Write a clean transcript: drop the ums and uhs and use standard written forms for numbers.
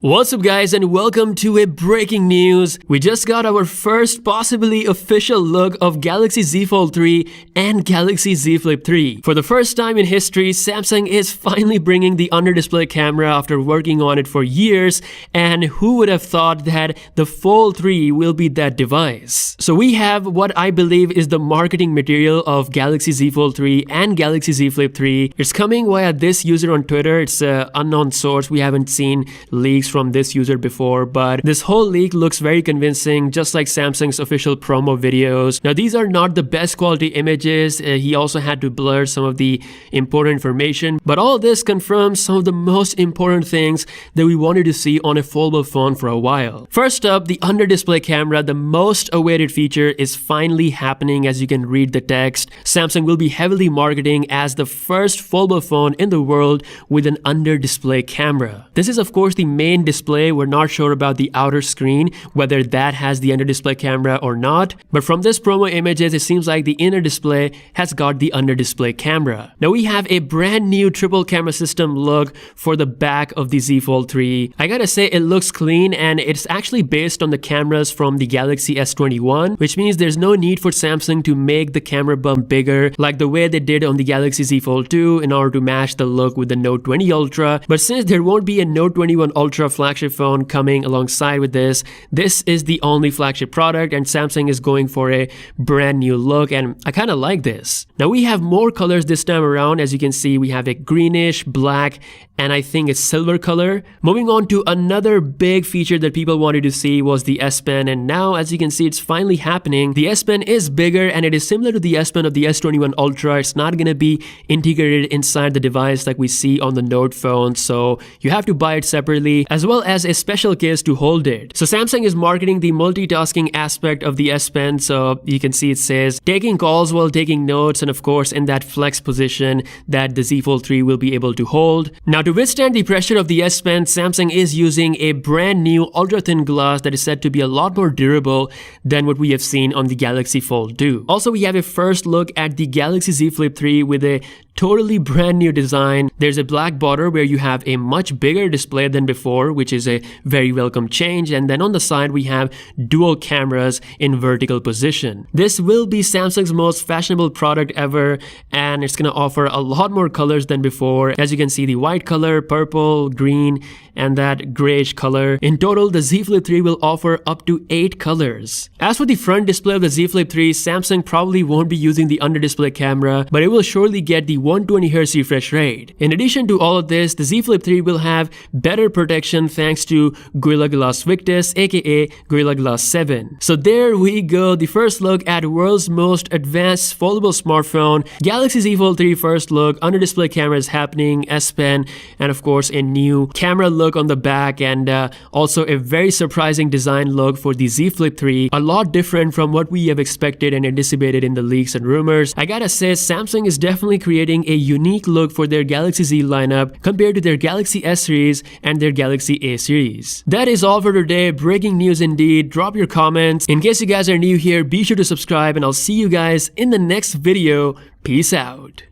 What's up guys, and welcome to a breaking news. We just got our first possibly official look of Galaxy Z Fold 3 and Galaxy Z Flip 3. For the first time in history, Samsung is finally bringing the under-display camera after working on it for years, and who would have thought that the Fold 3 will be that device? So we have what I believe is the marketing material of Galaxy Z Fold 3 and Galaxy Z Flip 3. It's coming via this user on Twitter. It's an unknown source. We haven't seen leaks from this user before, but this whole leak looks very convincing, just like Samsung's official promo videos. Now these are not the best quality images. He also had to blur some of the important information, but all this confirms some of the most important things that we wanted to see on a foldable phone for a while. First up, the under display camera, the most awaited feature, is finally happening. As you can read the text, Samsung will be heavily marketing as the first foldable phone in the world with an under display camera. This is of course the main display. We're not sure about the outer screen, whether that has the under display camera or not, but from this promo images it seems like the inner display has got the under display camera. Now we have a brand new triple camera system look for the back of the Z Fold 3. I gotta say it looks clean, and it's actually based on the cameras from the Galaxy S21, which means there's no need for Samsung to make the camera bump bigger like the way they did on the Galaxy Z Fold 2 in order to match the look with the Note 20 Ultra. But since there won't be a Note 21 Ultra flagship phone coming alongside with this is the only flagship product, and Samsung is going for a brand new look, and I kind of like this. Now we have more colors this time around. As you can see, we have a greenish, black, and I think it's silver color. Moving on to another big feature that people wanted to see was the S Pen, and now as you can see it's finally happening. The S Pen is bigger and it is similar to the S Pen of the S21 Ultra. It's not going to be integrated inside the device like we see on the Note phone, so you have to buy it separately, as well as a special case to hold it. So Samsung is marketing the multitasking aspect of the S Pen, so you can see it says taking calls while taking notes, and of course in that flex position that the Z Fold 3 will be able to hold. Now to withstand the pressure of the S Pen, Samsung is using a brand new ultra thin glass that is said to be a lot more durable than what we have seen on the Galaxy Fold 2. Also, we have a first look at the Galaxy Z Flip 3 with a totally brand new design. There's a black border where you have a much bigger display than before, which is a very welcome change, and then on the side we have dual cameras in vertical position. This will be Samsung's most fashionable product ever, and it's gonna offer a lot more colors than before. As you can see, the white color, purple, green, and that grayish color. In total, the Z Flip 3 will offer up to 8 colors. As for the front display of the Z Flip 3, Samsung probably won't be using the under display camera, but it will surely get the 120Hz refresh rate. In addition to all of this, the Z Flip 3 will have better protection thanks to Gorilla Glass Victus, aka Gorilla Glass 7. So there we go, the first look at world's most advanced foldable smartphone. Galaxy Z Fold 3 first look, under display camera is happening, S Pen, and of course a new camera look on the back, and also a very surprising design look for the Z Flip 3. A lot different from what we have expected and anticipated in the leaks and rumors. I gotta say, Samsung is definitely creating a unique look for their Galaxy Z lineup compared to their Galaxy S series and their Galaxy A series. That is all for today. Breaking news indeed. Drop your comments. In case you guys are new here, be sure to subscribe, and I'll see you guys in the next video. Peace out.